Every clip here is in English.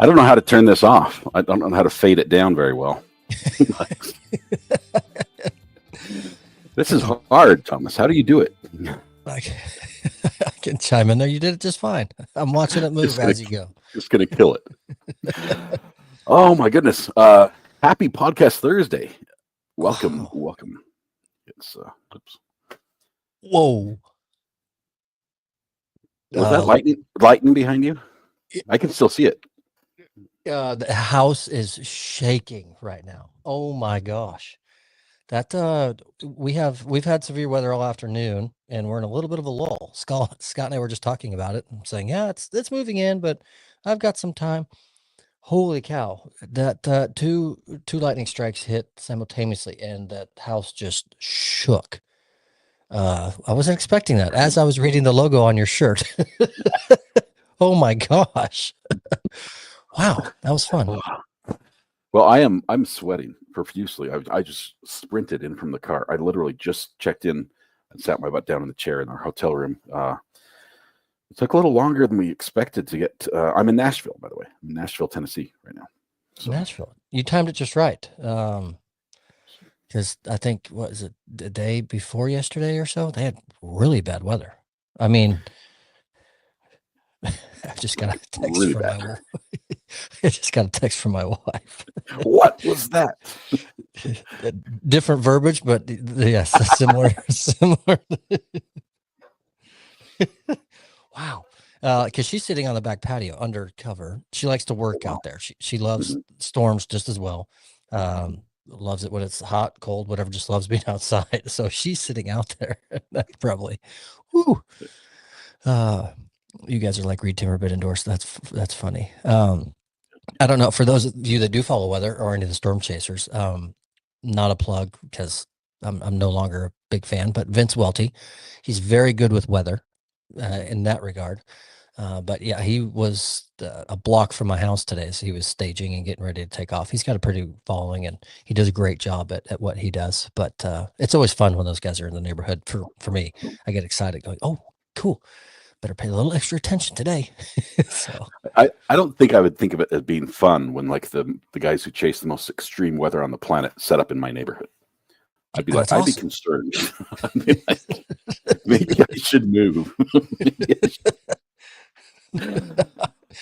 I don't know how to turn this off. I don't know how to fade it down very well. This is hard, Thomas. How do you do it? I can chime in there. You did it just fine. I'm watching it move as you go. Just going to kill it. Oh, my goodness. Happy Podcast Thursday. Welcome. Wow. Welcome. It's, oops. Whoa. Was that lightning behind you? I can still see it. The house is shaking right now. Oh my gosh. That we've had severe weather all afternoon, and we're in a little bit of a lull. Scott and I were just talking about it and saying, yeah, it's moving in, but I've got some time. Holy cow. That two lightning strikes hit simultaneously, and that house just shook. I wasn't expecting that as I was reading the logo on your shirt. Oh my gosh. Wow, that was fun. Well, I'm sweating profusely. I just sprinted in from the car. I literally just checked in and sat my butt down in the chair in our hotel room. It took a little longer than we expected to get. I'm in Nashville, by the way. I'm in Nashville, Tennessee right now. So. Nashville. You timed it just right. Because I think, what is it, the day before yesterday or so? They had really bad weather. I mean, I just got a text really from bad. my wife. I just got a text from my wife. What was that? Different verbiage, but yes, similar. Wow. Because she's sitting on the back patio under cover. She likes to work out there. She loves storms just as well. Loves it when it's hot, cold, whatever, just loves being outside. So she's sitting out there. That's probably, whoo. You guys are like Reed Timmerbit endorsed. That's funny. I don't know. For those of you that do follow weather or any of the storm chasers, not a plug because I'm no longer a big fan, but Vince Welty, he's very good with weather in that regard. But yeah, he was a block from my house today. So he was staging and getting ready to take off. He's got a pretty following and he does a great job at what he does. But it's always fun when those guys are in the neighborhood. For me, I get excited going, oh, cool. Better pay a little extra attention today. So I don't think I would think of it as being fun when like the guys who chase the most extreme weather on the planet set up in my neighborhood. I'd be like, I'd be concerned. I'd be like, maybe I should move.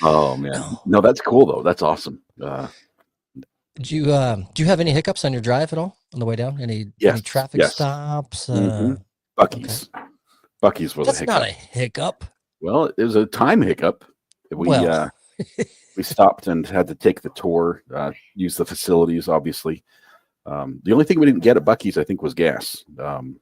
Oh man, no, that's cool though. That's awesome. Do you have any hiccups on your drive at all on the way down? Any traffic stops? Buc-ee's. Okay. Buc-ee's was That's a hiccup. not a hiccup. Well, it was a time hiccup. We stopped and had to take the tour, use the facilities, obviously. The only thing we didn't get at Buc-ee's, I think, was gas. And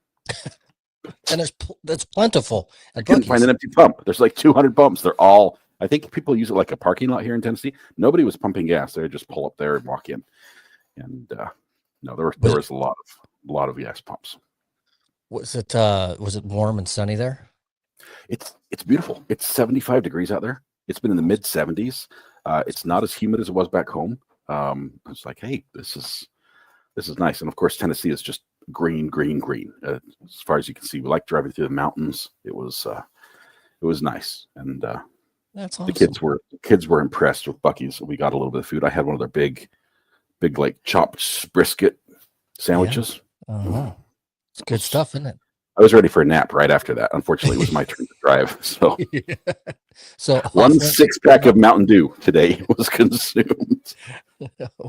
that's plentiful. I couldn't find an empty pump. There's like 200 pumps. They're all, I think people use it like a parking lot here in Tennessee. Nobody was pumping gas. They would just pull up there and walk in. And no, there was a lot of gas pumps. Was it warm and sunny there? It's beautiful. It's 75 degrees out there. It's been in the mid 70s. It's not as humid as it was back home. It's like, hey, this is nice. And of course, Tennessee is just green. As far as you can see, we like driving through the mountains. It was nice. And that's awesome. The kids were impressed with Buc-ee's. We got a little bit of food. I had one of their big like chopped brisket sandwiches. Yeah. Uh-huh. It's good stuff, isn't it? I was ready for a nap right after that. Unfortunately, it was my turn to drive. So, so one 6-pack of Mountain Dew today was consumed.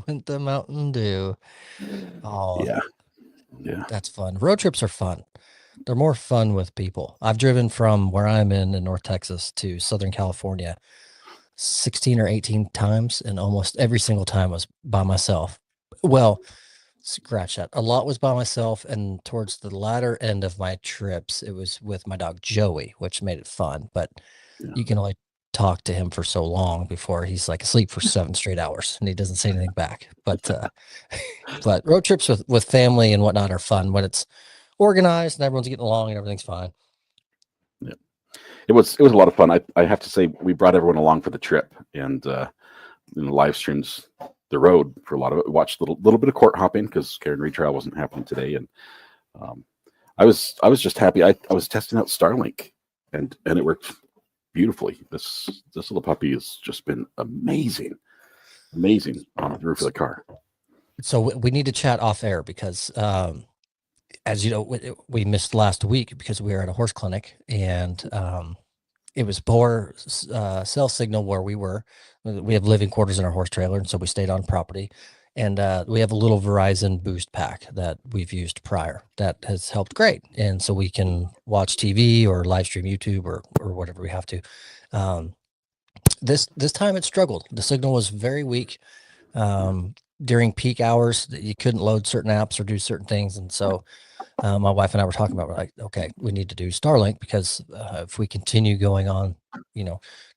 Went the Mountain Dew. Oh, yeah. That's fun. Road trips are fun. They're more fun with people. I've driven from where I'm in North Texas to Southern California 16 or 18 times, and almost every single time was by myself. Well, scratch that. A lot was by myself, and towards the latter end of my trips, it was with my dog Joey, which made it fun. But you can only talk to him for so long before he's like asleep for 7 straight hours, and he doesn't say anything back. But but road trips with family and whatnot are fun when it's organized and everyone's getting along and everything's fine. Yeah, it was a lot of fun. I have to say we brought everyone along for the trip, and live streams the road for a lot of it. We watched a little bit of court hopping because Karen retrial wasn't happening today, and I was just happy. I was testing out Starlink, and it worked beautifully. This little puppy has just been amazing. amazing on the roof of the car. So we need to chat off air because, as you know, we missed last week because we were at a horse clinic and it was poor cell signal where we were. We have living quarters in our horse trailer, and so we stayed on property. And we have a little Verizon Boost pack that we've used prior that has helped great. And so we can watch TV or live stream YouTube or whatever we have to. This time it struggled. The signal was very weak. During peak hours, you couldn't load certain apps or do certain things. And so my wife and I were talking about, we're like, okay, we need to do Starlink because if we continue going on,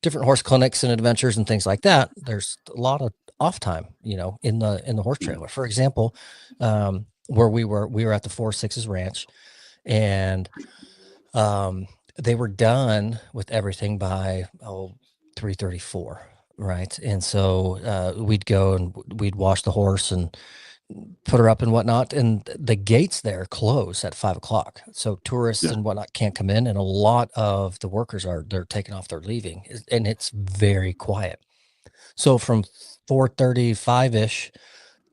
different horse clinics and adventures and things like that, there's a lot of off time, in the horse trailer. For example, where we were at the 4-6's ranch, and they were done with everything by 3:34, right? And so we'd go and we'd wash the horse and put her up and whatnot, and the gates there close at 5 o'clock, so tourists and whatnot can't come in, and a lot of the workers they're taking off, they're leaving, and it's very quiet. So from 4:35ish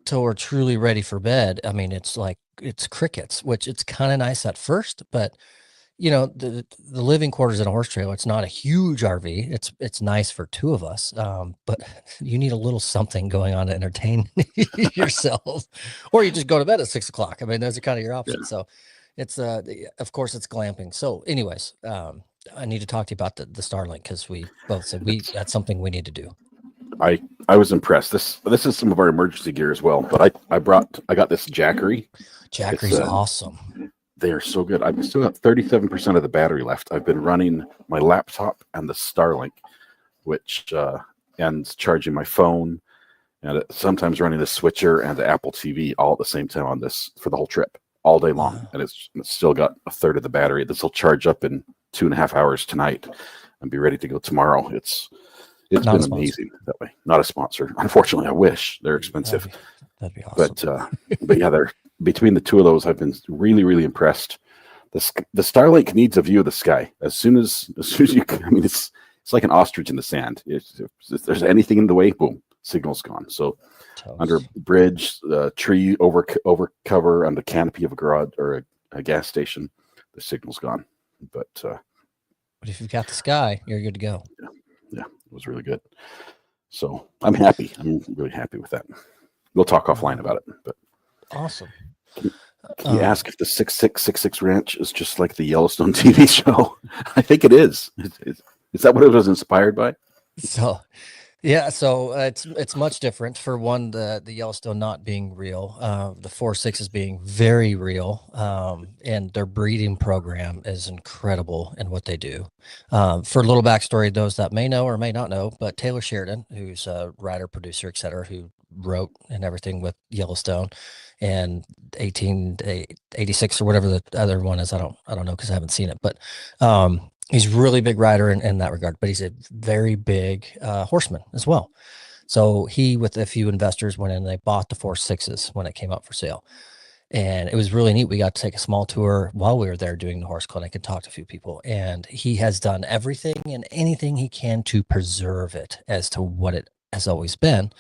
till we're truly ready for bed, I mean, it's like it's crickets, which it's kind of nice at first, but the living quarters in a horse trailer, it's not a huge RV. It's nice for two of us. But you need a little something going on to entertain yourself, or you just go to bed at 6 o'clock. I mean, those are kind of your options. So it's, of course it's glamping. So anyways, I need to talk to you about the Starlink, because we both said that's something we need to do. I was impressed. This is some of our emergency gear as well, but I got this Jackery. Jackery's awesome. They are so good. I've still got 37% of the battery left. I've been running my laptop and the Starlink, which and charging my phone, and sometimes running the switcher and the Apple TV all at the same time on this for the whole trip, all day long. And it's still got a third of the battery. This will charge up in 2.5 hours tonight and be ready to go tomorrow. It's been amazing that way. Not a sponsor, unfortunately. I wish. They're expensive. That'd be awesome. But yeah, they're between the two of those. I've been really, really impressed. The Starlink needs a view of the sky as soon as you. I mean, it's like an ostrich in the sand. If there's anything in the way, boom, signal's gone. So under a bridge, tree over cover, under canopy of a garage or a gas station, the signal's gone. But if you've got the sky, you're good to go. Yeah, it was really good. So I'm happy. I'm really happy with that. We'll talk offline about it. But awesome. Can you ask if the 6666 Ranch is just like the Yellowstone TV show? I think it is. Is that what it was inspired by? So, yeah. So it's much different. For one, the Yellowstone not being real, the 4-6 is being very real, and their breeding program is incredible in what they do. For a little backstory, those that may know or may not know, but Taylor Sheridan, who's a writer, producer, etc., who wrote and everything with Yellowstone and 1886 or whatever the other one is. I don't know because I haven't seen it, but he's a really big writer in that regard, but he's a very big horseman as well. So he, with a few investors, went in and they bought the 4-6s when it came up for sale. And it was really neat. We got to take a small tour while we were there doing the horse clinic and talk to a few people. And he has done everything and anything he can to preserve it as to what it has always been,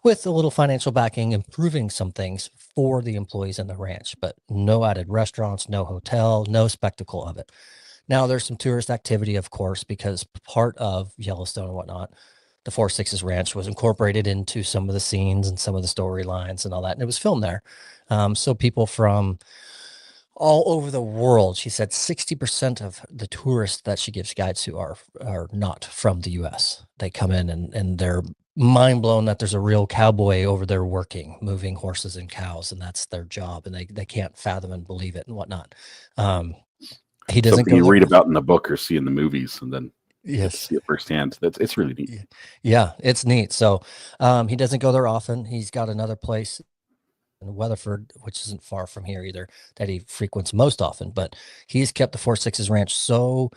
with a little financial backing, improving some things for the employees in the ranch, but no added restaurants, no hotel, no spectacle of it. Now there's some tourist activity, of course, because part of Yellowstone and whatnot, the 4-6's ranch was incorporated into some of the scenes and some of the storylines and all that. And it was filmed there. So people from all over the world, she said 60% of the tourists that she gives guides to are not from the US. They come in and they're mind blown that there's a real cowboy over there working, moving horses and cows, and that's their job, and they can't fathom and believe it and whatnot. He doesn't something you read about in the book or see in the movies, and then see it firsthand. It's really neat. Yeah, it's neat. So he doesn't go there often. He's got another place in Weatherford, which isn't far from here either, that he frequents most often, but he's kept the 4-6's ranch so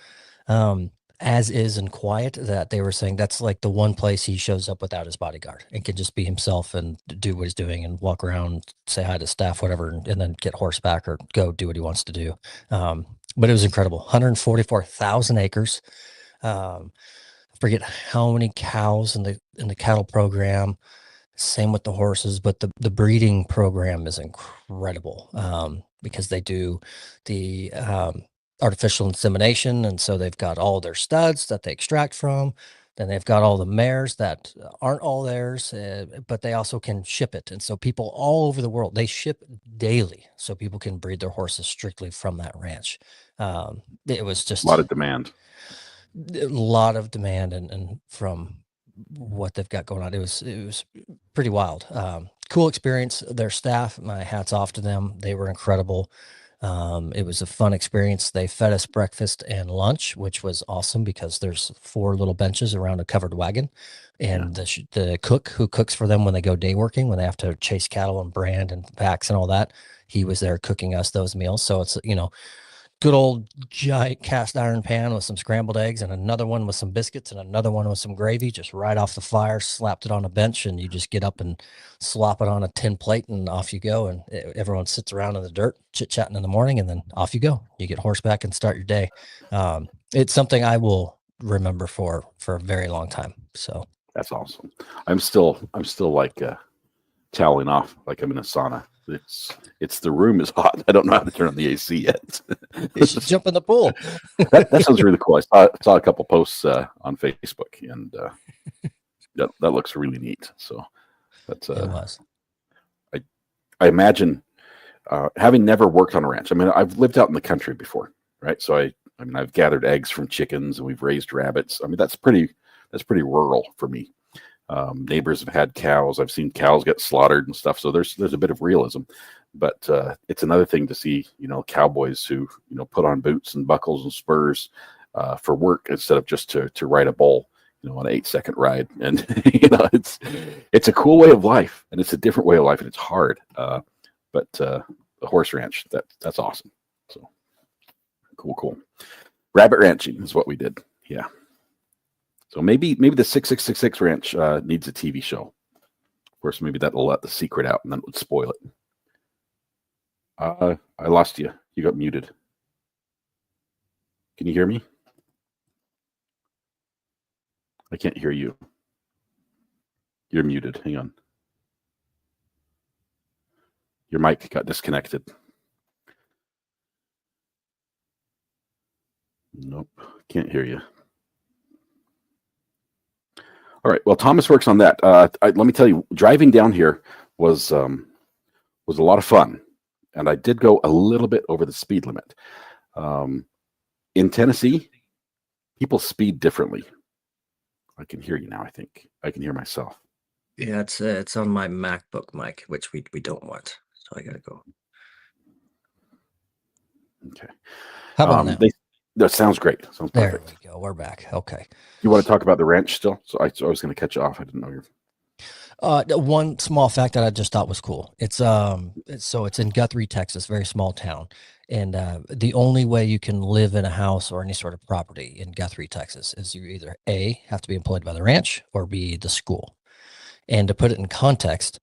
as is and quiet that they were saying that's like the one place he shows up without his bodyguard and can just be himself and do what he's doing and walk around, say hi to staff, whatever, and then get horseback or go do what he wants to do. But it was incredible. 144,000 acres. I forget how many cows in the cattle program. Same with the horses, but the breeding program is incredible, because they do the artificial insemination, and so they've got all their studs that they extract from. Then they've got all the mares that aren't all theirs, but they also can ship it. And so people all over the world, they ship daily, so people can breed their horses strictly from that ranch. It was A just lot of demand. a lot of demand, and from what they've got going on, it was pretty wild. Cool experience. Their staff, my hats off to them. They were incredible. It was a fun experience. They fed us breakfast and lunch, which was awesome because there's 4 little benches around a covered wagon, and the cook who cooks for them when they go day working, when they have to chase cattle and brand and packs and all that, he was there cooking us those meals. So it's, good old giant cast iron pan with some scrambled eggs and another one with some biscuits and another one with some gravy, just right off the fire, slapped it on a bench, and you just get up and slop it on a tin plate and off you go. And everyone sits around in the dirt, chit chatting in the morning, and then off you go. You get horseback and start your day. It's something I will remember for a very long time. So That's awesome. I'm still like toweling off like I'm in a sauna. It's the room is hot. I don't know how to turn on the AC yet. you should jump in the pool. That sounds really cool. I saw a couple posts on Facebook, and that looks really neat. So that's It was. I imagine having never worked on a ranch. I mean, I've lived out in the country before, right? So I mean, I've gathered eggs from chickens and we've raised rabbits. I mean, that's pretty rural for me. Neighbors have had cows. I've seen cows get slaughtered and stuff. So there's a bit of realism, but it's another thing to see, cowboys who, put on boots and buckles and spurs for work instead of just to ride a bull, on an 8-second ride. And, it's a cool way of life, and it's a different way of life, and it's hard. But the horse ranch, that's awesome. So cool. Rabbit ranching is what we did. Yeah. So maybe the 6666 Ranch needs a TV show. Of course, maybe that'll let the secret out, and then it would spoil it. I lost you. You got muted. Can you hear me? I can't hear you. You're muted. Hang on. Your mic got disconnected. Nope. Can't hear you. All right. Well, Thomas works on that. Let me tell you, driving down here was a lot of fun, and I did go a little bit over the speed limit. In Tennessee, people speed differently. I can hear you now. I think I can hear myself. Yeah, it's on my MacBook mic, which we don't want. So I gotta go. Okay. How about now? That sounds great. Sounds perfect. There we go. We're back. Okay. You want to talk about the ranch still? So I was going to catch you off. I didn't know you're. One small fact that I just thought was cool. It's in Guthrie, Texas, very small town, and the only way you can live in a house or any sort of property in Guthrie, Texas, is you either A, have to be employed by the ranch, or B, the school. And to put it in context,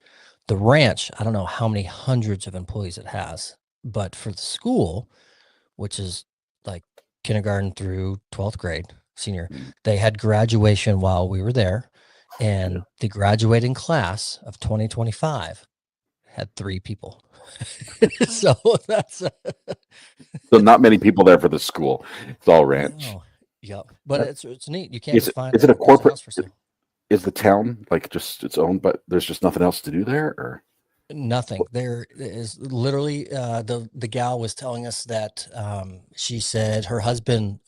the ranch, I don't know how many hundreds of employees it has, but for the school, which is like kindergarten through 12th grade, senior, they had graduation while we were there. And the graduating class of 2025 had 3 people. So that's So not many people there for the school. It's all ranch. Oh, yep. But it's neat. You can't Is just find it a corporate? house for sale. Is the town like just its own, but there's just nothing else to do there, or? Nothing. There is literally the gal was telling us that she said her husband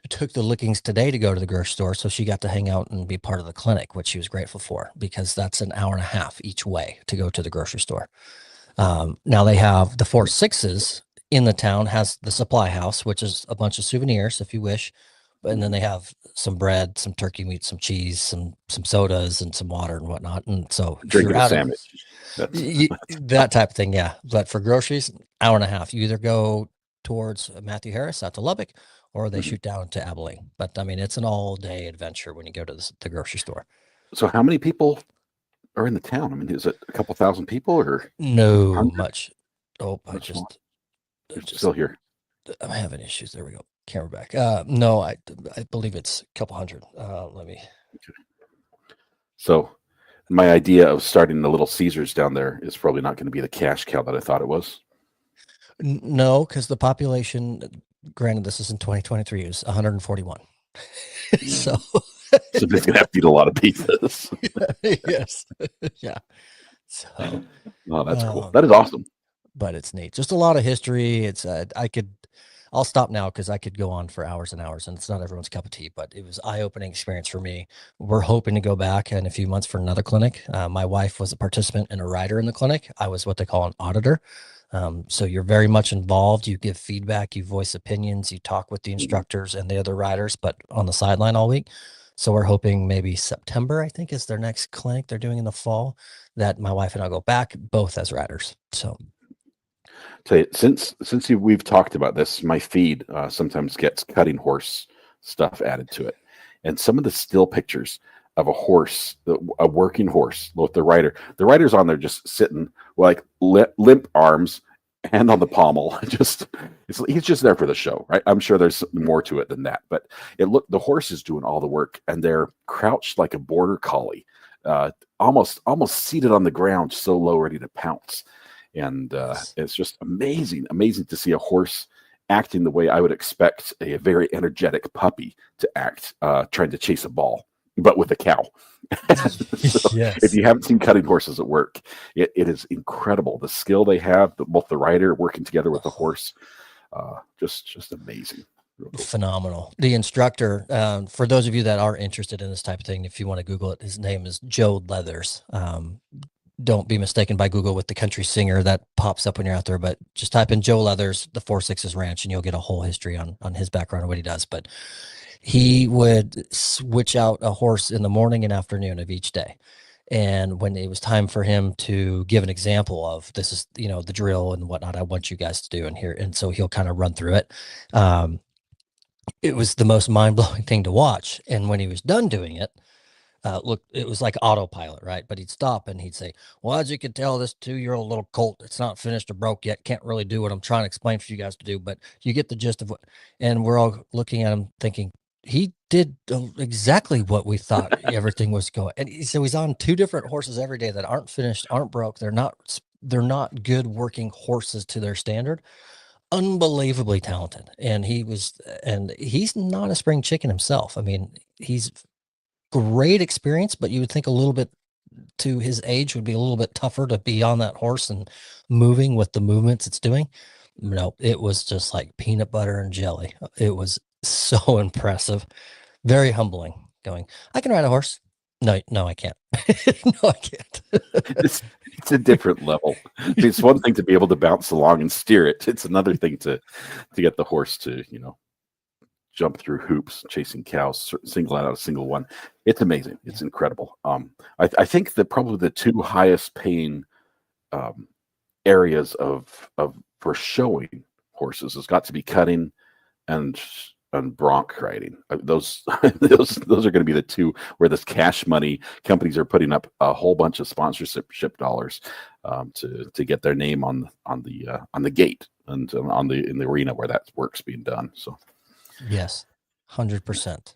took the lickings today to go to the grocery store, so she got to hang out and be part of the clinic, which she was grateful for, because that's an hour and a half each way to go to the grocery store. Now they have the 4 Sixes in the town, has the supply house, which is a bunch of souvenirs if you wish. And then they have some bread, some turkey meat, some cheese, some sodas, and some water and whatnot. And so Drinking a sandwich. that type of thing, yeah. But for groceries, hour and a half. You either go towards Matthew Harris out to Lubbock, or they shoot down to Abilene. But I mean, it's an all-day adventure when you go to the grocery store. So how many people are in the town? I mean, is it a couple thousand people, or no 100? Much? Oh, I Much just You're still here. I'm having issues. There we go. Camera back. No, I believe it's a couple hundred. Let me. Okay. So my idea of starting the Little Caesars down there is probably not going to be the cash cow that I thought it was. No, because the population, granted, this is in 2023, is 141. So, So it's going to have to eat a lot of pizzas. yes, yeah. So, Oh, that's cool. That is awesome. But it's neat. Just a lot of history. It's I'll stop now because I could go on for hours and hours, and it's not everyone's cup of tea. But it was eye-opening experience for me. We're hoping to go back in a few months for another clinic. My wife was a participant and a rider in the clinic. I was what they call an auditor. So you're very much involved. You give feedback, you voice opinions, you talk with the instructors and the other riders, but on the sideline all week. So we're hoping maybe September, I think, is their next clinic they're doing in the fall, that my wife and I go back both as riders. So since we've talked about this, my feed sometimes gets cutting horse stuff added to it, and some of the still pictures of a horse, a working horse with the rider's on there just sitting like limp arms, hand on the pommel. He's just there for the show, right? I'm sure there's more to it than that, but the horse is doing all the work, and they're crouched like a border collie, almost seated on the ground, so low, ready to pounce. And it's just amazing to see a horse acting the way I would expect a very energetic puppy to act, trying to chase a ball, but with a cow. So yes. If you haven't seen cutting horses at work, it is incredible. The skill they have, both the rider working together with the horse, just amazing. Phenomenal. The instructor, for those of you that are interested in this type of thing, if you want to Google it, his name is Joe Leathers. Don't be mistaken by Google with the country singer that pops up when you're out there, but just type in Joe Leathers, the 4-6s ranch, and you'll get a whole history on his background and what he does. But he would switch out a horse in the morning and afternoon of each day. And when it was time for him to give an example of this is, the drill and whatnot, I want you guys to do in here. And so he'll kind of run through it. It was the most mind-blowing thing to watch. And when he was done doing it, look, it was like autopilot, right? But he'd stop and he'd say, well, as you can tell, this 2-year-old little colt, it's not finished or broke yet. Can't really do what I'm trying to explain for you guys to do, but you get the gist of what, and we're all looking at him thinking, he did exactly what we thought everything was going. And so he's on 2 different horses every day that aren't finished, aren't broke. They're not good working horses to their standard. Unbelievably talented. And he's not a spring chicken himself. I mean, he's great experience, but you would think a little bit to his age would be a little bit tougher to be on that horse and moving with the movements it's doing. No, it was just like peanut butter and jelly. It was so impressive, very humbling. Going, I can ride a horse. No, I can't. No, I can't. It's a different level. It's one thing to be able to bounce along and steer it. It's another thing to get the horse to, jump through hoops, chasing cows, single out a single one. It's amazing. It's incredible. I think that probably the 2 highest paying areas for showing horses has got to be cutting and bronc riding. Those are going to be the 2 where this cash money companies are putting up a whole bunch of sponsorship dollars to get their name on the gate and in the arena where that work's being done. So. Yes, 100%.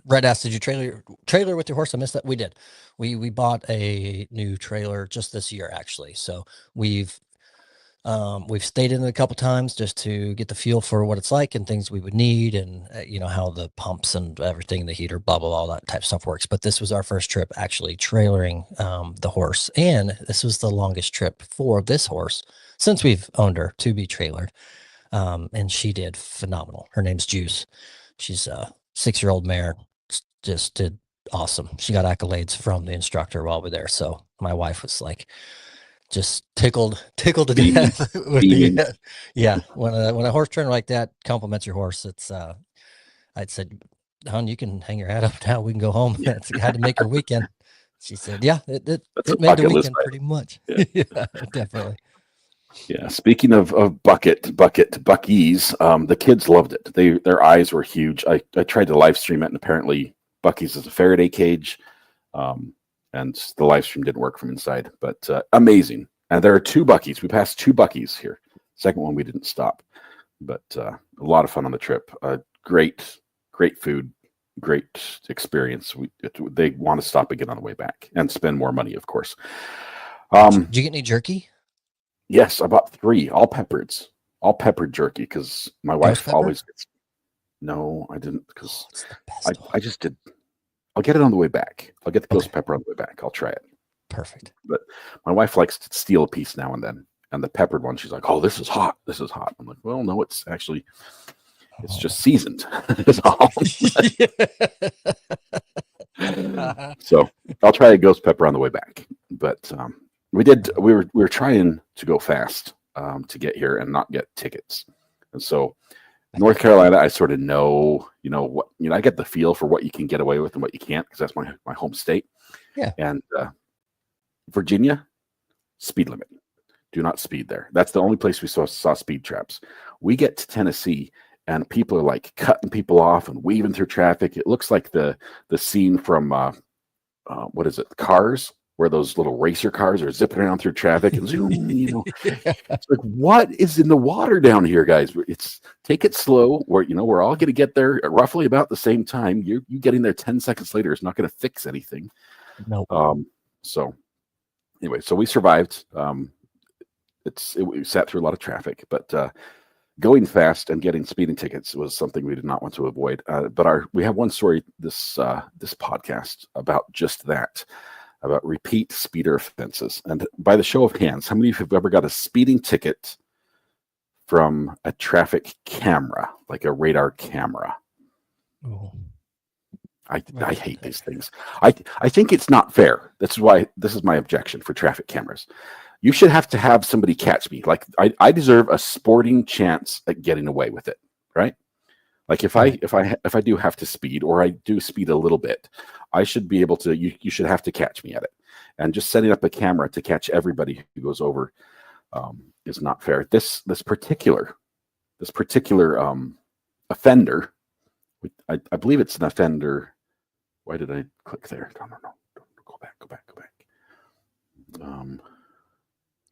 Red asked, did you trailer with your horse? I missed that. We did. We bought a new trailer just this year, actually. So we've stayed in it a couple times just to get the feel for what it's like and things we would need, and how the pumps and everything, the heater, blah blah, all that type of stuff works. But this was our first trip actually trailering the horse, and this was the longest trip for this horse since we've owned her to be trailered. And she did phenomenal. Her name's Juice. She's a 6-year-old mare. Just did awesome. She got accolades from the instructor while we're there. So my wife was like, just tickled to death. Yeah. When a horse trainer like that compliments your horse, it's I'd said, hon, you can hang your hat up now. We can go home. Yeah. It's had to make her weekend. She said, yeah, it made the weekend pretty much. Yeah. Yeah, definitely. Yeah. Speaking of Buc-ee's, the kids loved it. Their eyes were huge. I tried to live stream it, and apparently Buc-ee's is a Faraday cage, and the live stream didn't work from inside. But amazing. And there are 2 Buc-ee's. We passed 2 Buc-ee's here. Second one we didn't stop, but a lot of fun on the trip. Great food, great experience. They want to stop again on the way back and spend more money, of course. Did you get any jerky? Yes, I bought 3, all peppered jerky, because my wife pepper? always gets. No, I didn't, because It's the best. I just did. I'll get it on the way back. I'll get the ghost Okay. pepper on the way back. I'll try it. Perfect. But my wife likes to steal a piece now and then. And the peppered one, she's like, "Oh, this is hot. This is hot." I'm like, "Well, no, it's just seasoned." It's all. So I'll try a ghost pepper on the way back. But we were trying to go fast to get here and not get tickets. And so North Carolina, I sort of know, I get the feel for what you can get away with and what you can't, because that's my home state. Yeah. And Virginia, speed limit. Do not speed there. That's the only place we saw speed traps. We get to Tennessee and people are like cutting people off and weaving through traffic. It looks like the scene from what is it? Cars, where those little racer cars are zipping around through traffic and zoom. It's like, what is in the water down here, guys? Take it slow. We're all going to get there at roughly about the same time. You getting there 10 seconds later is not going to fix anything. Nope. So anyway, so we survived. We sat through a lot of traffic, but going fast and getting speeding tickets was something we did not want to avoid. But we have one story this podcast about just that, about repeat speeder offenses. And by the show of hands, how many of you have ever got a speeding ticket from a traffic camera, like a radar camera? Oh. I hate these things. I think it's not fair. This is my objection for traffic cameras. You should have to have somebody catch me. Like I deserve a sporting chance at getting away with it, right? Like if I do have to speed, or I do speed a little bit, I should be able to. You should have to catch me at it. And just setting up a camera to catch everybody who goes over is not fair. This particular offender, I believe it's an offender. Why did I click there? No. Go back.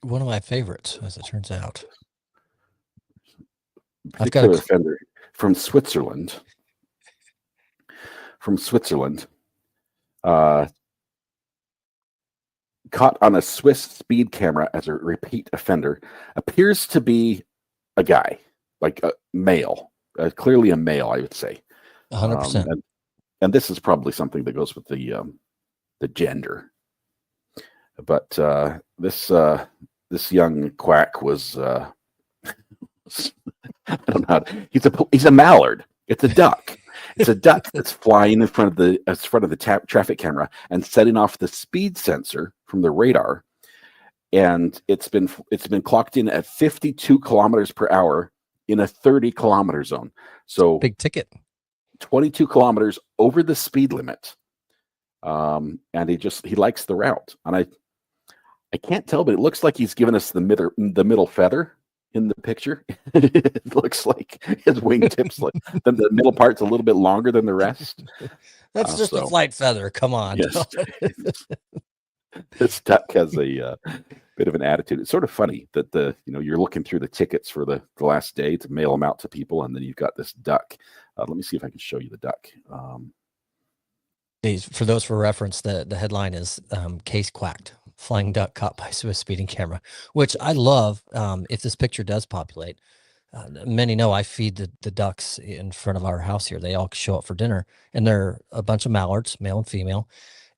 One of my favorites, as it turns out. Particular offender from Switzerland. Caught on a Swiss speed camera as a repeat offender, appears to be a guy, like a male, clearly a male, I would say. 100%. And this is probably something that goes with the gender. But this young quack was I don't know. He's a mallard. It's a duck. It's a duck that's flying in front of the traffic camera and setting off the speed sensor from the radar. And it's been clocked in at 52 kilometers per hour in a 30-kilometer zone. So big ticket. 22 kilometers over the speed limit. And he likes the route. And I can't tell, but it looks like he's given us the middle feather in the picture. It looks like his wingtips, the middle part's a little bit longer than the rest. That's just a flight feather. Come on. Yes. This duck has a bit of an attitude. It's sort of funny that you're looking through the tickets for the last day to mail them out to people, and then you've got this duck. Let me see if I can show you the duck. For those for reference, the headline is "Case Quacked: Flying Duck Caught by Swiss Speeding Camera," which I love. If this picture does populate, many know I feed the ducks in front of our house here. They all show up for dinner, and they're a bunch of mallards, male and female.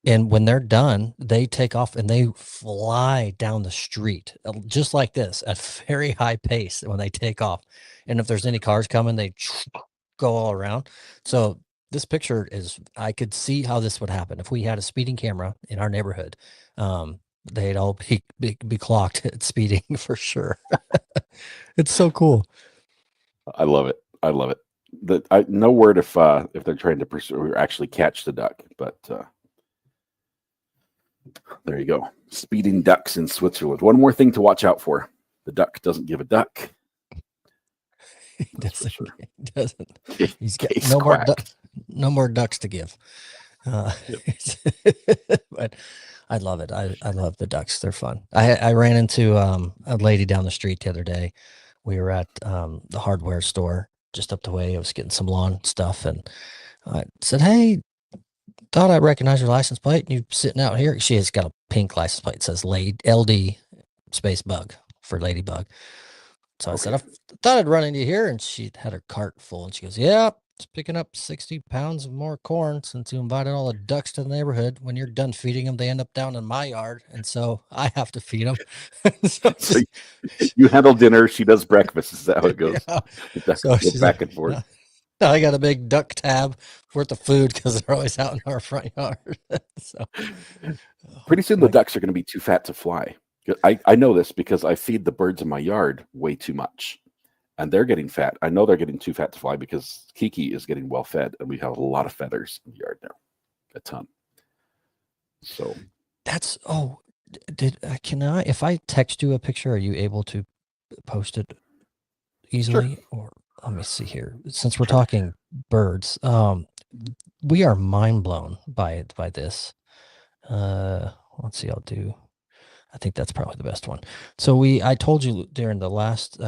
And when they're done, they take off and they fly down the street just like this at very high pace when they take off. And if there's any cars coming, they go all around. So this picture I could see how this would happen if we had a speeding camera in our neighborhood. They'd all be clocked at speeding for sure. It's so cool. I love it. No word if they're trying to pursue or actually catch the duck, but there you go. Speeding ducks in Switzerland. One more thing to watch out for: the duck doesn't give a duck. He doesn't. Sure. He doesn't. He's got no more ducks to give. But I love it. I love the ducks. They're fun. I ran into a lady down the street the other day. We were at the hardware store, just up the way. I was getting some lawn stuff, and I said, "Hey, thought I recognized your license plate. And you sitting out here." She has got a pink license plate. It says LD space bug for ladybug. So I said, I thought I'd run into you here. And she had her cart full. And she goes, "Yeah, it's picking up 60 pounds of more corn since you invited all the ducks to the neighborhood. When you're done feeding them, they end up down in my yard. And so I have to feed them." So you handle dinner, she does breakfast. Is that how it goes? Yeah. Go So she's back like, and forth. "Now I got a big duck tab worth of food because they're always out in our front yard." So Pretty soon the ducks are going to be too fat to fly. I know this because I feed the birds in my yard way too much, and they're getting fat. I know they're getting too fat to fly because Kiki is getting well fed, and we have a lot of feathers in the yard now, a ton. So that's can I, if I text you a picture, are you able to post it easily? Sure. Or let me see here. Since we're talking birds, we are mind blown by this. Let's see. I think that's probably the best one. So I told you during the last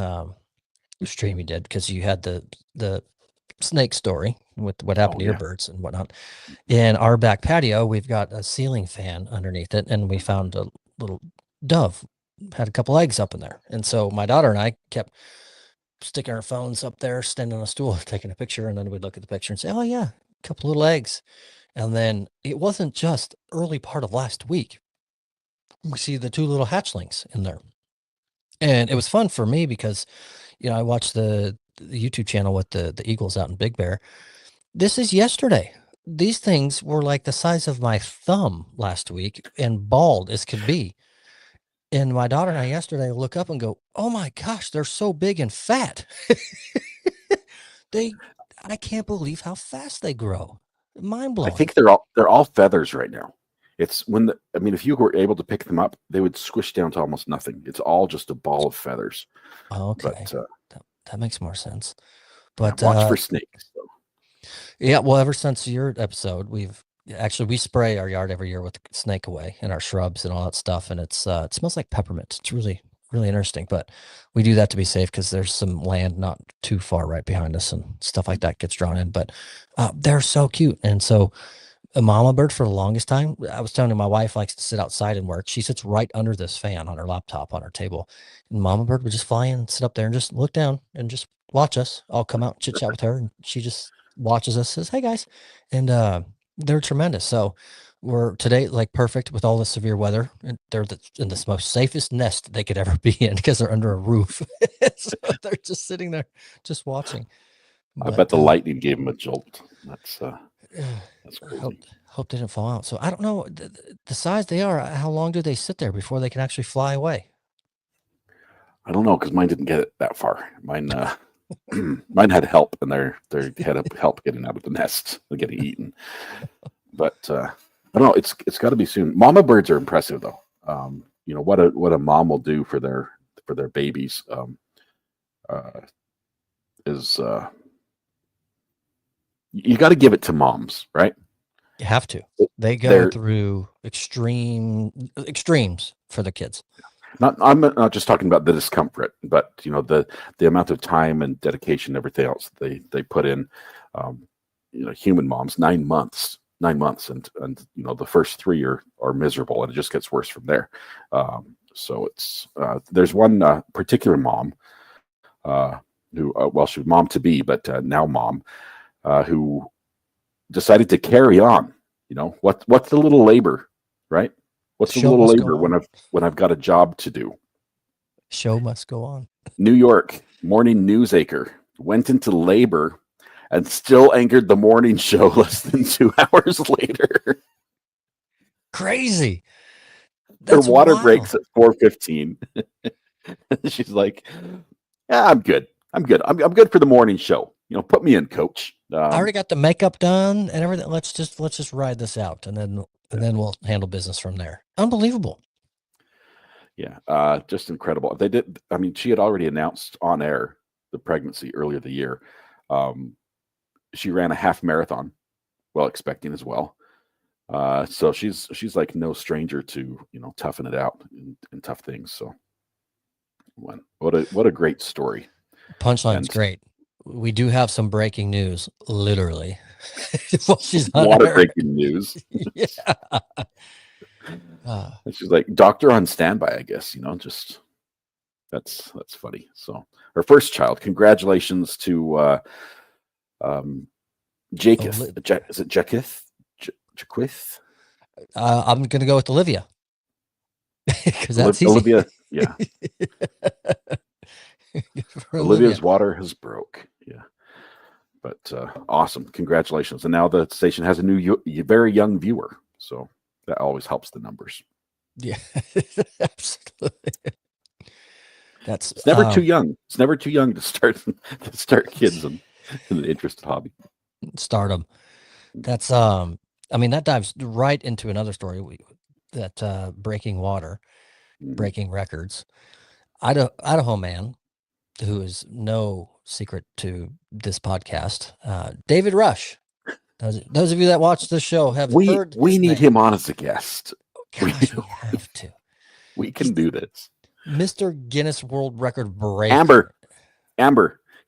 stream you did, because you had the snake story with what happened to your birds and whatnot. In our back patio, we've got a ceiling fan underneath it, and we found a little dove had a couple eggs up in there. And so my daughter and I kept sticking our phones up there, standing on a stool, taking a picture, and then we'd look at the picture and say, "Oh yeah, a couple little eggs." And then it wasn't just early part of last week. We see the two little hatchlings in there. And it was fun for me because, I watched the YouTube channel with the eagles out in Big Bear. This is yesterday. These things were like the size of my thumb last week and bald as could be. And my daughter and I yesterday look up and go, "Oh my gosh, they're so big and fat." I can't believe how fast they grow. Mind blowing. I think they're all feathers right now. It's if you were able to pick them up, they would squish down to almost nothing. It's all just a ball of feathers. Okay. But, that makes more sense. But watch for snakes. So. Yeah, well, ever since your episode, we spray our yard every year with snake away and our shrubs and all that stuff, and it smells like peppermint. It's really, really interesting. But we do that to be safe because there's some land not too far right behind us, and stuff like that gets drawn in. But they're so cute, and so a mama bird for the longest time. I was telling you, my wife likes to sit outside and work. She sits right under this fan on her laptop on her table, and mama bird would just fly in and sit up there and just look down and just watch us. I'll come out and chit chat with her, and she just watches us, says, "Hey guys," and they're tremendous. So we're today like perfect with all the severe weather, and they're in the most safest nest they could ever be in because they're under a roof. So they're just sitting there, just watching. I bet the lightning gave them a jolt. That's crazy. Hope they didn't fall out. So I don't know the size they are. How long do they sit there before they can actually fly away? I don't know because mine didn't get it that far. Mine mine had help, and they had help getting out of the nest and getting eaten. But I don't know. It's got to be soon. Mama birds are impressive though. What a mom will do for their babies is you got to give it to moms, right? You have to. They go through extremes for the kids. I'm not just talking about the discomfort, but the amount of time and dedication, everything else they put in. Human moms, 9 months, and the first 3 are miserable, and it just gets worse from there. So it's there's one particular mom who she was mom to be, but now mom who decided to carry on. What's the little labor, right? What's the little labor when I've got a job to do? Show must go on. New York morning news anchor went into labor and still anchored the morning show less than 2 hours later. Crazy. Her water breaks at 4:15. She's like, "Yeah, I'm good. I'm good for the morning show. Put me in, coach." I already got the makeup done and everything. Let's just ride this out, and then we'll handle business from there. Unbelievable. Yeah, just incredible. They did. I mean, she had already announced on air the pregnancy earlier the year. She ran a half marathon, well expecting as well. So she's like no stranger to toughing it out and tough things. So what a great story. Punchline's great. we do have some breaking news, literally. While she's on Water air. breaking news. Yeah. And she's like, doctor on standby, I guess, just that's funny. So her first child, congratulations to Jacob. Is it Jaquith? Jaquith? I'm gonna go with Olivia. Because that's easy. Olivia, yeah. Olivia's water has broke. Yeah. But awesome. Congratulations. And now the station has a new, very young viewer. So that always helps the numbers. Yeah, absolutely. It's never too young. It's never too young to start kids in the interested hobby. Stardom. That's I mean, that dives right into another story that breaking water, breaking records. Idaho man, who is no secret to this podcast, David Rush. Those of you that watch this show have heard. We need him on as a guest. Gosh, we have to. We can do this. Mr. Guinness World Record break. Amber,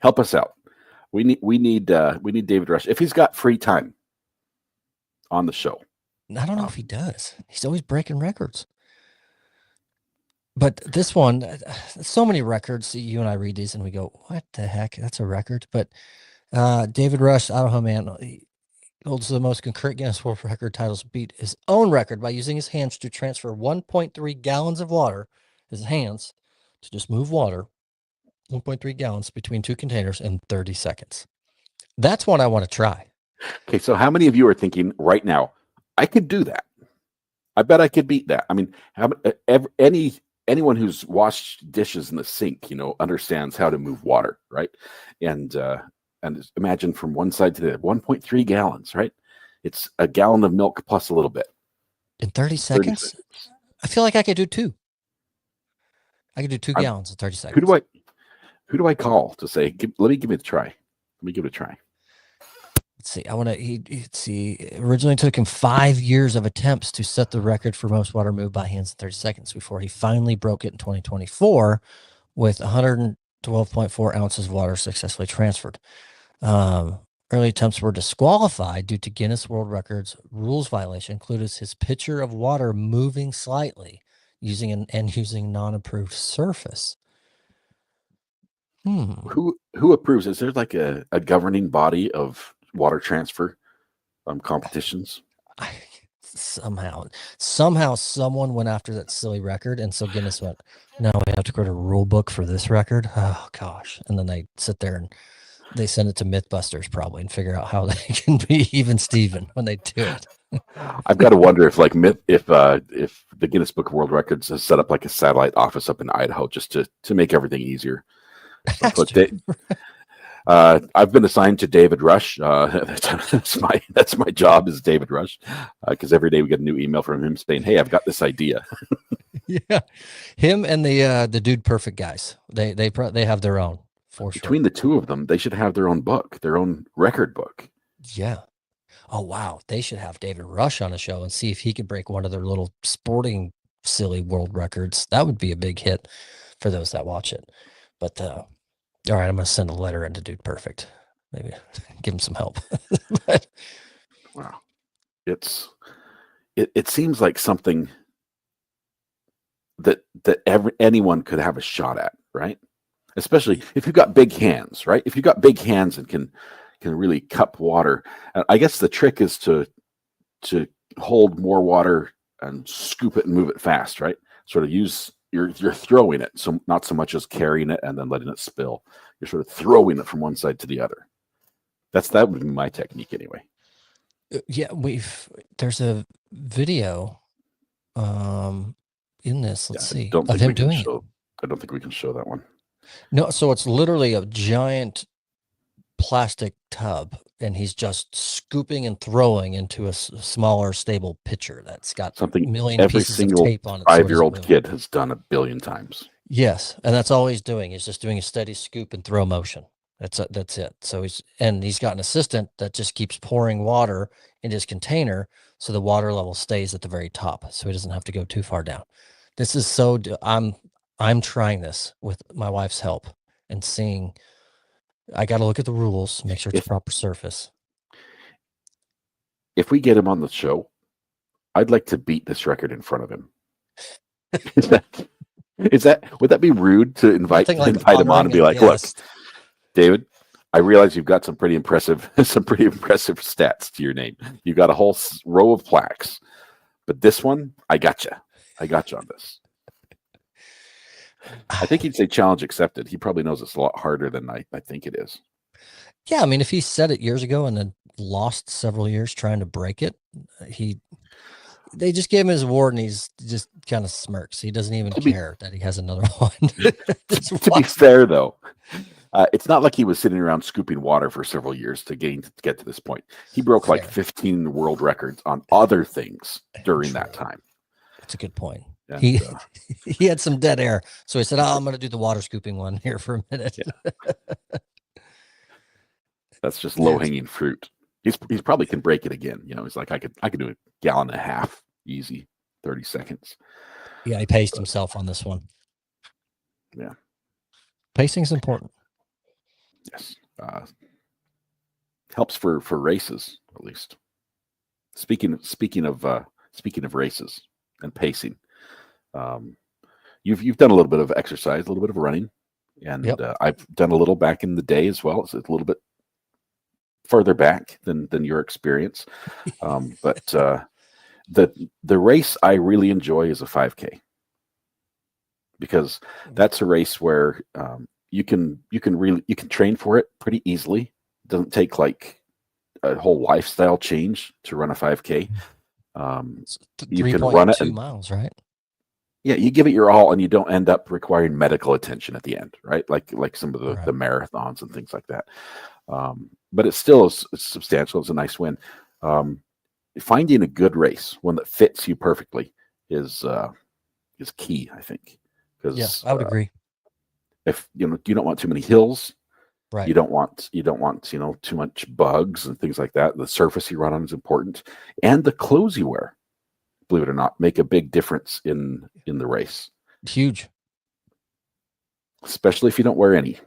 help us out. We need David Rush if he's got free time on the show. I don't know if he does. He's always breaking records. But this one, so many records. You and I read these and we go, "What the heck? That's a record." But David Rush, Idaho man, he holds the most concurrent Guinness World Record titles, beat his own record by using his hands to transfer 1.3 gallons of water. His hands to just move water, 1.3 gallons between two containers in 30 seconds. That's one I want to try. Okay, so how many of you are thinking right now, I could do that? I bet I could beat that. I mean, anyone who's washed dishes in the sink, understands how to move water, right? And imagine from one side to the other, 1.3 gallons, right? It's a gallon of milk plus a little bit. In 30 seconds? I feel like I could do two. I could do 2 gallons in 30 seconds. Who do I call to say, let me give it a try? Let me give it a try. Let's see. It originally took him 5 years of attempts to set the record for most water moved by hands in 30 seconds before he finally broke it in 2024 with 112.4 ounces of water successfully transferred. Early attempts were disqualified due to Guinness World Records rules violation, including his pitcher of water moving slightly using non-approved surface. Who approves? Is there like a governing body of water transfer competitions? Somehow someone went after that silly record, and so Guinness went, no, we have to create a rule book for this record. Oh gosh. And then they sit there and they send it to Mythbusters probably and figure out how they can be even Steven when they do it. I've got to wonder if the Guinness Book of World Records has set up like a satellite office up in Idaho just to make everything easier. I've been assigned to David Rush. That's my job is David Rush, because every day we get a new email from him saying, "Hey, I've got this idea." Yeah, him and the Dude Perfect guys. They have their own for sure. Between the two of them, they should have their own book, their own record book. Yeah. Oh wow, they should have David Rush on a show and see if he could break one of their little sporting silly world records. That would be a big hit for those that watch it. But all right, I'm going to send a letter into Dude Perfect. Maybe give him some help. But, wow. It seems like something that anyone could have a shot at, right? Especially if you've got big hands, right? If you've got big hands and can really cup water. I guess the trick is to hold more water and scoop it and move it fast, right? Sort of you're throwing it, so not so much as carrying it and then letting it spill. You're sort of throwing it from one side to the other. That would be my technique anyway. Yeah, there's a video in this. Let's see. Of him doing it. I don't think we can show that one. No, so it's literally a giant plastic tub, and he's just scooping and throwing into a smaller, stable pitcher that's got something a million every pieces single of tape on it. 5-year-old kid has done 1 billion times. Yes, and that's all he's doing. He's just doing a steady scoop and throw motion. That's it. So he's got an assistant that just keeps pouring water in his container, so the water level stays at the very top, so he doesn't have to go too far down. This is I'm trying this with my wife's help and seeing I got to look at the rules, make sure it's a If proper surface. if we get him on the show, I'd like to beat this record in front of him. Is that would that be rude to Nothing like invite him on and honoring be a like, look, guest. David, I realize you've got some pretty impressive stats to your name. You've got a whole row of plaques, but this one, I got you. I got you on this. I think he'd say challenge accepted. He probably knows it's a lot harder than I think it is. Yeah, I mean, if he said it years ago and then lost several years trying to break it, they just gave him his award and he's just kind of smirks. He doesn't even care that he has another one. To be fair, though, it's not like he was sitting around scooping water for several years to get to this point. He broke like 15 world records on other things during that time. That's a good point. And, he had some dead air, so he said, "Oh, I'm going to do the water scooping one here for a minute." Yeah. That's just low hanging fruit. He's probably can break it again. You know, he's like, I could do a gallon and a half easy, 30 seconds. Yeah, he paced himself on this one. Yeah, pacing's important. Yes, helps for races at least. Speaking of races and pacing, you've done a little bit of exercise, a little bit of running, and I've done a little back in the day as well. It's a little bit further back than your experience, but the race I really enjoy is a 5K, because that's a race where you can train for it pretty easily. It doesn't take like a whole lifestyle change to run a 5K. You can run it 2 miles, right? Yeah, you give it your all, and you don't end up requiring medical attention at the end, right? Like some of the marathons and things like that. But it's still it's substantial. It's a nice win. Finding a good race, one that fits you perfectly, is key, I think. Because I would agree. If you don't want too many hills, right? You don't want too much bugs and things like that. The surface you run on is important, and the clothes you wear, believe it or not, make a big difference in the race. Huge. Especially if you don't wear any.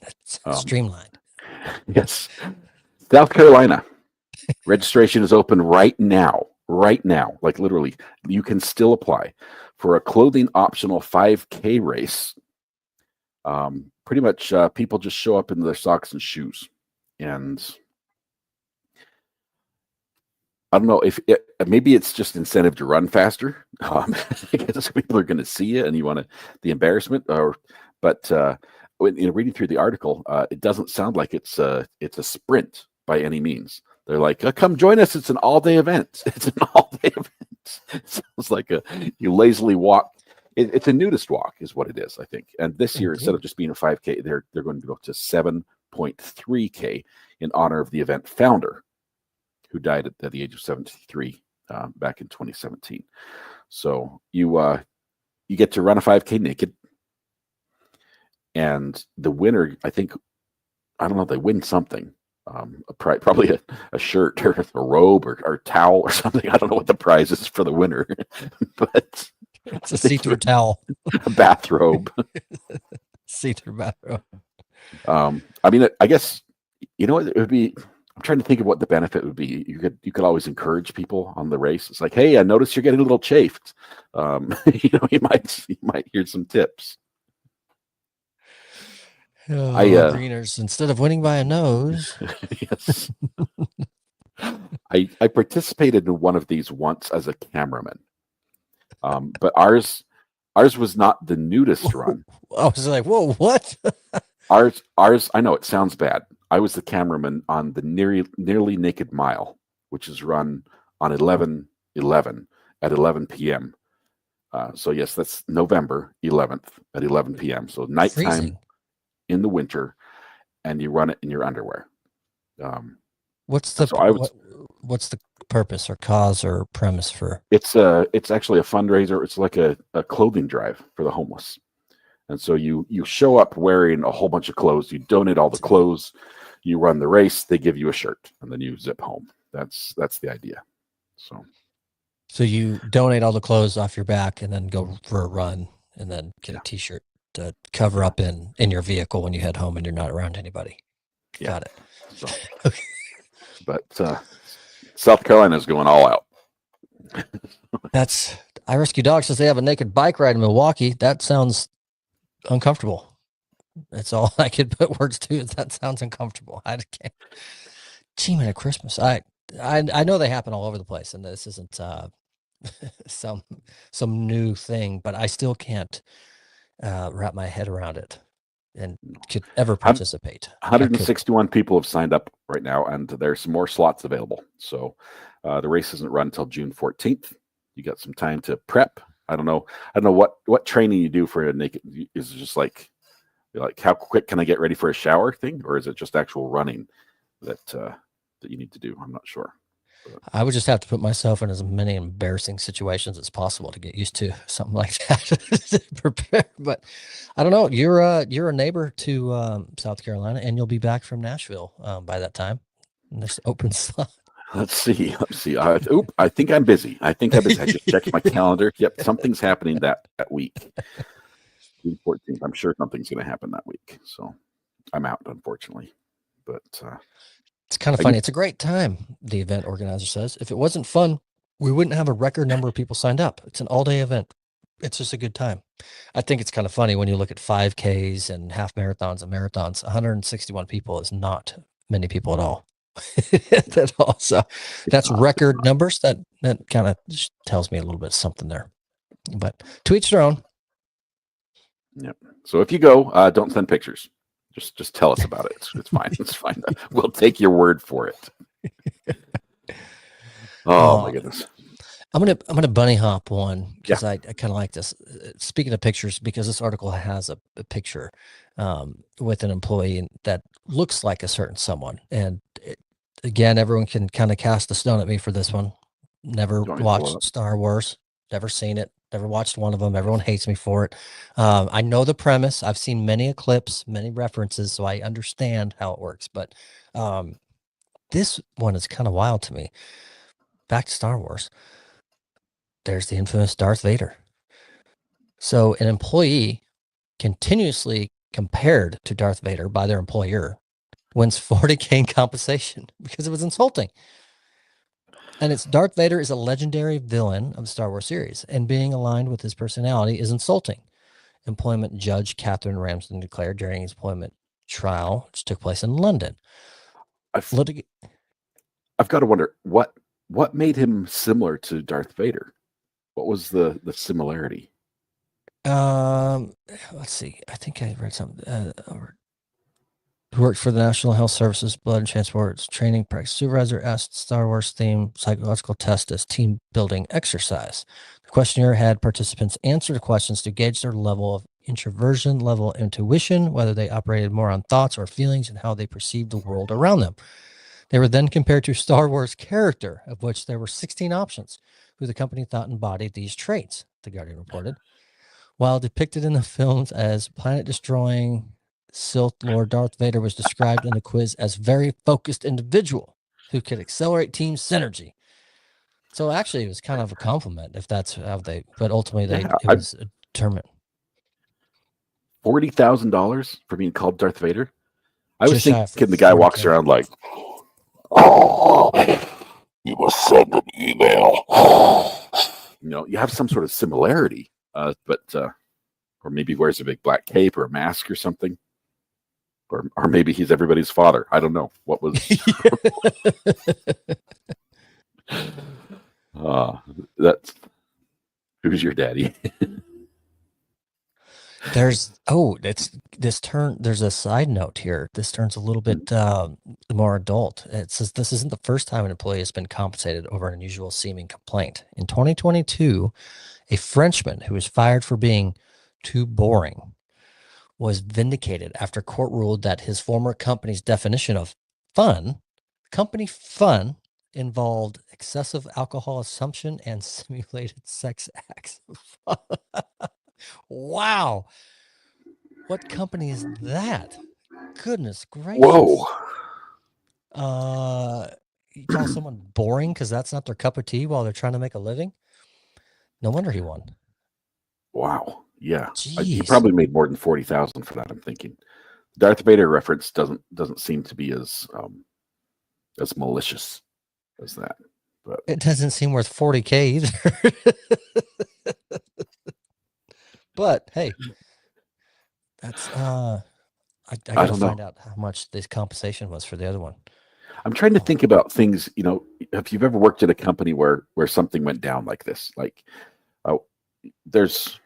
That's streamlined. Yes. South Carolina. Registration is open right now. Right now. Like literally, you can still apply for a clothing optional 5K race. Pretty much people just show up in their socks and shoes. And I don't know if maybe it's just incentive to run faster. Because people are going to see you and you want the embarrassment. But reading through the article, it doesn't sound like it's a sprint by any means. They're like, come join us. It's an all-day event. It's an all-day event. It sounds like you lazily walk. It's a nudist walk is what it is, I think. And this year, instead of just being a 5K, they're going to go to 7.3K in honor of the event founder, who died at the age of 73 back in 2017. So you get to run a 5K naked. And the winner, I think, I don't know, they win something. Probably a shirt or a robe or towel or something. I don't know what the prize is for the winner, but it's a see-through towel, a bathrobe, see-through bathrobe. I mean, I guess it would be. I'm trying to think of what the benefit would be. You could always encourage people on the race. It's like, hey, I noticed you're getting a little chafed. You might hear some tips. Greeners, instead of winning by a nose. Yes. I participated in one of these once as a cameraman. But ours was not the nudist run. I was like, whoa, what? ours, I know it sounds bad. I was the cameraman on the nearly naked mile, which is run on 11/11 at 11 p.m. So yes, that's November 11th at 11 p.m. So nighttime. Freezing. In the winter, and you run it in your underwear. What's the purpose or cause or premise for? It's actually a fundraiser. It's like a clothing drive for the homeless, and so you show up wearing a whole bunch of clothes. You donate all the clothes. You run the race. They give you a shirt, and then you zip home. That's the idea. So you donate all the clothes off your back, and then go for a run, and then get a T-shirt to cover up in your vehicle when you head home and you're not around anybody. Yeah. Got it. So, Okay. but South Carolina's going all out. That's I Rescue Dogs says they have a naked bike ride in Milwaukee. That sounds uncomfortable. That's all I could put words to. That sounds uncomfortable. I can't. Gee, man, at Christmas, I know they happen all over the place, and this isn't some new thing, but I still can't wrap my head around it and could ever participate. 161 people have signed up right now, and there's some more slots available. So the race isn't run until June 14th. You got some time to prep. I don't know what training you do for a naked. Is it just like how quick can I get ready for a shower thing, or is it just actual running that you need to do? I'm not sure. I would just have to put myself in as many embarrassing situations as possible to get used to something like that to prepare. But I don't know. You're a neighbor to South Carolina, and you'll be back from Nashville by that time. And there's open slot. Let's see. I think I'm busy. I just checked my calendar. Yep, something's happening that week. June 14th. I'm sure something's going to happen that week. So I'm out, unfortunately. But it's kind of funny. It's a great time, the event organizer says. If it wasn't fun, we wouldn't have a record number of people signed up. It's an all-day event. It's just a good time. I think it's kind of funny when you look at 5Ks and half marathons and marathons. 161 people is not many people at all. That also, that's record numbers. That kind of tells me a little bit of something there. But to each their own. Yep. So if you go, don't send pictures. Just tell us about it. It's fine. It's fine. We'll take your word for it. Oh my goodness. I'm gonna bunny hop one because I kind of like this. Speaking of pictures, because this article has a picture with an employee that looks like a certain someone, and again, everyone can kind of cast a stone at me for this one. Never watched Star Wars, never seen it, never watched one of them. Everyone hates me for it. I know the premise. I've seen many clips, many references, so I understand how it works. But this one is kind of wild to me. Back to Star Wars. There's the infamous Darth Vader. So an employee continuously compared to Darth Vader by their employer wins $40K in compensation because it was insulting. And it's Darth Vader is a legendary villain of the Star Wars series, and being aligned with his personality is insulting. Employment judge Catherine Ramsden declared during his employment trial, which took place in London. I've got to wonder what made him similar to Darth Vader. What was the similarity? Let's see. I think I read something. Who worked for the National Health Services Blood and Transport Training Practice Supervisor asked Star Wars themed psychological test as team building exercise. The questionnaire had participants answer the questions to gauge their level of introversion, level of intuition, whether they operated more on thoughts or feelings, and how they perceived the world around them. They were then compared to Star Wars character, of which there were 16 options, who the company thought embodied these traits, The Guardian reported. While depicted in the films as planet-destroying Sith Lord, Darth Vader was described in the quiz as very focused individual who could accelerate team synergy. So actually, it was kind of a compliment, if that's how they. But ultimately, it was a determined. $40,000 for being called Darth Vader. I was thinking the guy 40K. walks around like, "Oh, you must send an email." You have some sort of similarity, but or maybe wears a big black cape or a mask or something. Or maybe he's everybody's father. I don't know. What was that's who's your daddy? There's a side note here. This turns a little bit more adult. It says this isn't the first time an employee has been compensated over an unusual seeming complaint. In 2022, a Frenchman who was fired for being too boring was vindicated after court ruled that his former company's definition of company fun, involved excessive alcohol assumption and simulated sex acts. Wow. What company is that? Goodness gracious. Whoa. You call someone boring because that's not their cup of tea while they're trying to make a living? No wonder he won. Wow. Yeah, he Jeez. probably made more than 40,000 for that. I'm thinking Darth Vader reference doesn't seem to be as malicious as that. But It doesn't seem worth 40K either. But hey, that's I I gotta don't know. find out how much this compensation was for the other one. I'm trying to Oh, think about things. If you've ever worked at a company where something went down like this, like there's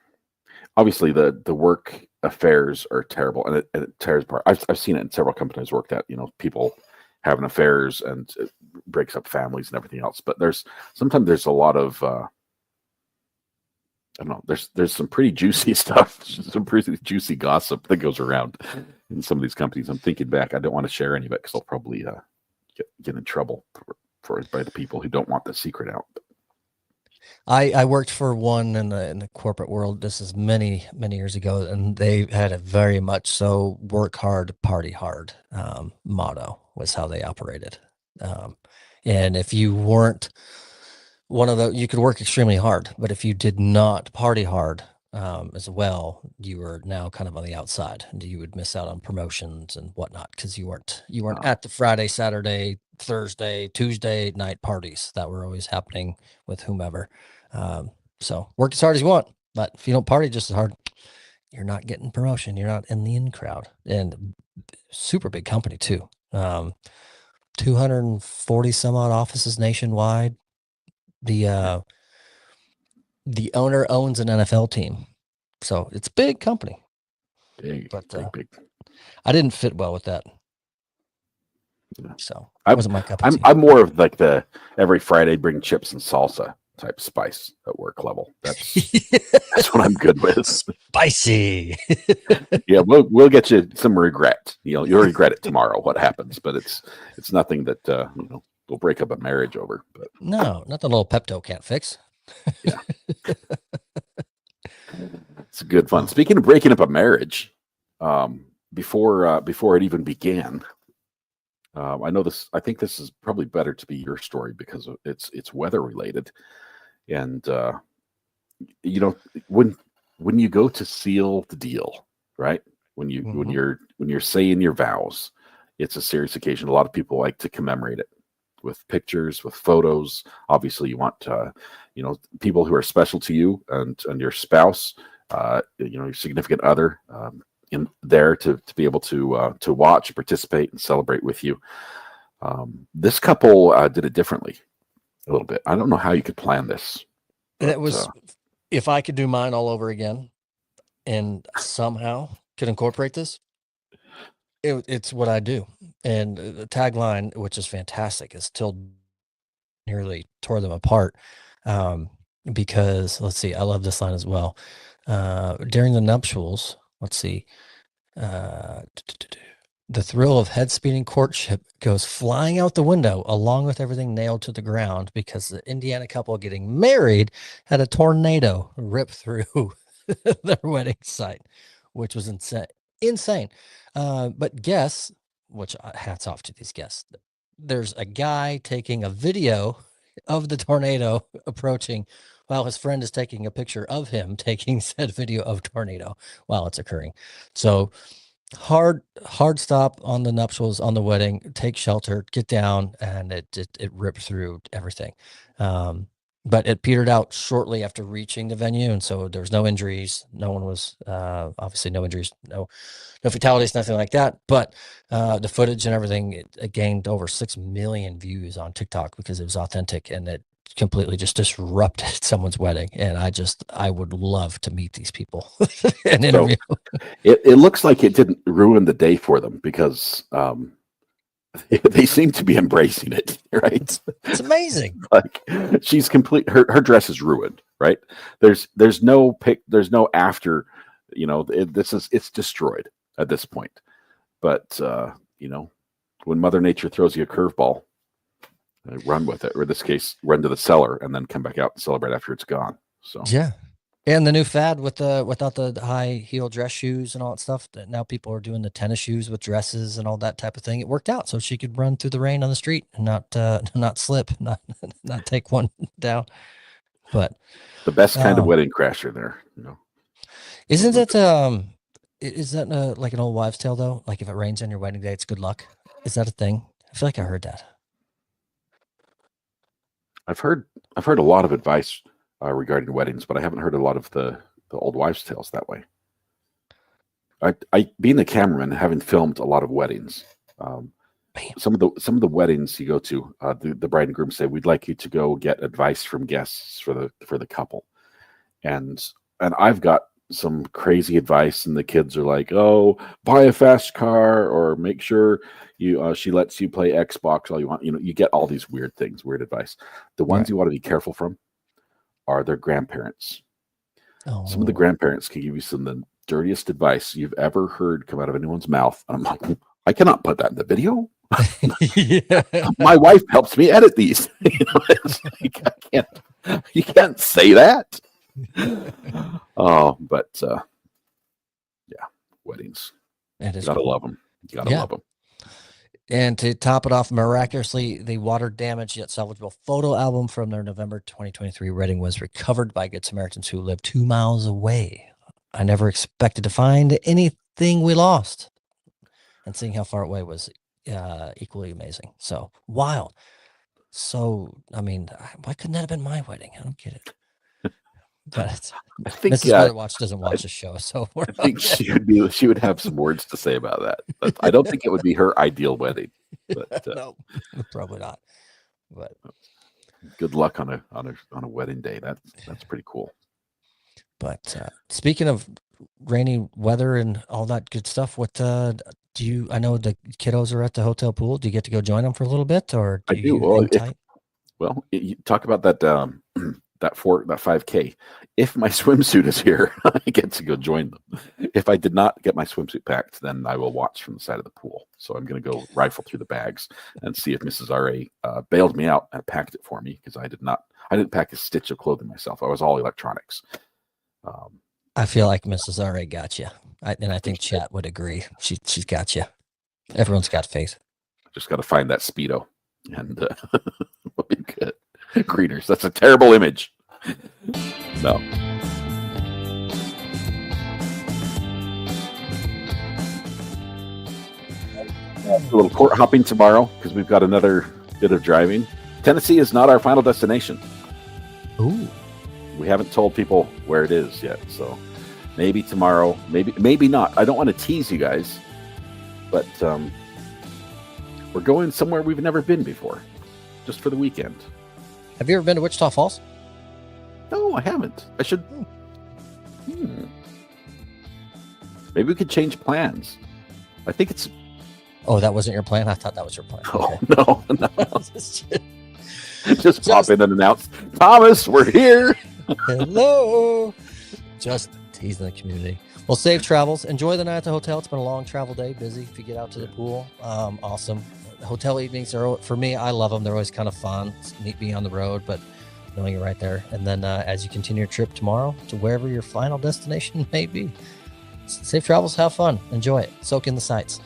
obviously the work affairs are terrible, and it tears apart. I've seen it in several companies I worked at. People having affairs, and it breaks up families and everything else. But sometimes there's a lot of I don't know. There's some pretty juicy stuff, some pretty juicy gossip that goes around in some of these companies. I'm thinking back. I don't want to share any of it because I'll probably get in trouble by the people who don't want the secret out. I worked for one in the corporate world. This is many, many years ago, and they had a very much so work hard, party hard motto was how they operated. And if you weren't one of you could work extremely hard, but if you did not party hard as well, you were now kind of on the outside, and you would miss out on promotions and whatnot because you weren't at the Friday, Saturday, Thursday, Tuesday night parties that were always happening with whomever. So work as hard as you want, but if you don't party just as hard, you're not getting promotion. You're not in the in crowd. And super big company too. 240 some odd offices nationwide. The owner owns an NFL team, so it's a big company. Big, But big. I didn't fit well with that, Yeah. so it I'm wasn't my cup of I'm tea. I'm more of like the every Friday bring chips and salsa type spice at work level. That's what I'm good with. Spicy. Yeah, we'll get you some regret. You'll regret it tomorrow what happens, but it's nothing that we'll break up a marriage over. But No, nothing a little Pepto can't fix. yeah, it's good fun. Speaking of breaking up a marriage, before it even began, I know this. I think this is probably better to be your story because it's weather related, and you know when you go to seal the deal, right? When you're saying your vows, it's a serious occasion. A lot of people like to commemorate it with pictures, with photos. Obviously, you want people who are special to you and your spouse, your significant other, in there to be able to watch, participate, and celebrate with you. This couple did it differently a little bit. I don't know how you could plan this. It was if I could do mine all over again and somehow could incorporate this, it's what I do. And the tagline, which is fantastic, is "Till nearly tore them apart." Because let's see, I love this line as well. During the nuptials, let's see, the thrill of head spinning courtship goes flying out the window, along with everything nailed to the ground, because the Indiana couple getting married had a tornado rip through their wedding site, which was insane. Insane. But guess, which hats off to these guests. There's a guy taking a video of the tornado approaching while his friend is taking a picture of him taking said video of tornado while it's occurring. So hard stop on the nuptials, on the wedding, take shelter, get down, and it ripped through everything. But it petered out shortly after reaching the venue, and so there was no injuries. No one was obviously no injuries, no fatalities, nothing like that. But the footage and everything, it gained over 6 million views on TikTok because it was authentic, and it completely just disrupted someone's wedding. And I would love to meet these people and interview. So it looks like it didn't ruin the day for them because they seem to be embracing it, right? It's amazing. Like she's complete. Her dress is ruined, right? There's no after. It's destroyed at this point. But when Mother Nature throws you a curveball, run with it, or in this case, run to the cellar and then come back out and celebrate after it's gone. So yeah. And the new fad without the high heel dress shoes and all that stuff, that now people are doing the tennis shoes with dresses and all that type of thing. It worked out, so she could run through the rain on the street and not slip, not take one down. But the best kind of wedding crasher there. Isn't it is that like an old wives' tale though? Like if it rains on your wedding day, it's good luck. Is that a thing? I feel like I heard that. I've heard a lot of advice regarding weddings, but I haven't heard a lot of the old wives' tales that way. I being the cameraman, having filmed a lot of weddings, some of the weddings you go to, the bride and groom say, "We'd like you to go get advice from guests for the couple," and I've got some crazy advice, and the kids are like, "Oh, buy a fast car, or make sure you she lets you play Xbox all you want." You get all these weird things, weird advice. The ones you want to be careful from are their grandparents. Some of the grandparents can give you some of the dirtiest advice you've ever heard come out of anyone's mouth. And I'm like, I cannot put that in the video. Yeah. My wife helps me edit these. It's like, you can't say that. Oh, but yeah, weddings. It is Gotta cool. love them. Gotta love them. And to top it off, miraculously, the water damaged yet salvageable photo album from their November 2023 wedding was recovered by Good Samaritans who live 2 miles away. I never expected to find anything we lost. And seeing how far away was equally amazing. So wild. So, I mean, why couldn't that have been my wedding? I don't get it. But I think Mrs. Weatherwatch doesn't watch the show, so I think she would have some words to say about that. But I don't think it would be her ideal wedding. But no, probably not. But good luck on a wedding day. That's pretty cool. But speaking of rainy weather and all that good stuff, what do you? I know the kiddos are at the hotel pool. Do you get to go join them for a little bit, or do you hang tight? You talk about that that 5K. If my swimsuit is here, I get to go join them. If I did not get my swimsuit packed, then I will watch from the side of the pool. So I'm going to go rifle through the bags and see if Mrs. RA bailed me out and packed it for me, because I didn't pack a stitch of clothing myself. I was all electronics. I feel like Mrs. RA got you, and I think chat would agree. She's got you. Everyone's got faith. Just got to find that Speedo, and we'll be good. Greeners. That's a terrible image. No. A little court hopping tomorrow because we've got another bit of driving. Tennessee is not our final destination. Ooh. We haven't told people where it is yet, so maybe tomorrow, maybe not. I don't want to tease you guys, but we're going somewhere we've never been before, just for the weekend. Have you ever been to Wichita Falls? No, I haven't. I should. Maybe we could change plans. I think it's. Oh, that wasn't your plan? I thought that was your plan. Oh, okay. no. Just pop in and announce, Thomas, we're here. Hello. Just teasing the community. Well, safe travels. Enjoy the night at the hotel. It's been a long travel day. Busy. If you get out to the pool, awesome. Hotel evenings are, for me, I love them. They're always kind of fun. It's neat being on the road, but knowing you're right there. And then as you continue your trip tomorrow to wherever your final destination may be, safe travels. Have fun. Enjoy it. Soak in the sights.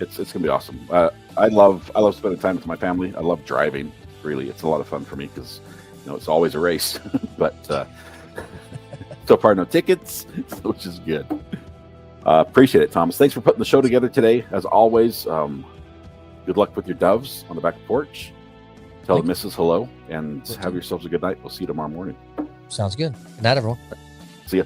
It's gonna be awesome. I love spending time with my family. I love driving. Really, it's a lot of fun for me because it's always a race. But so far, no tickets, which is good. Appreciate it, Thomas. Thanks for putting the show together today. As always, good luck with your doves on the back porch. Tell the missus hello, and have yourselves a good night. We'll see you tomorrow morning. Sounds good. Good night, everyone. See ya.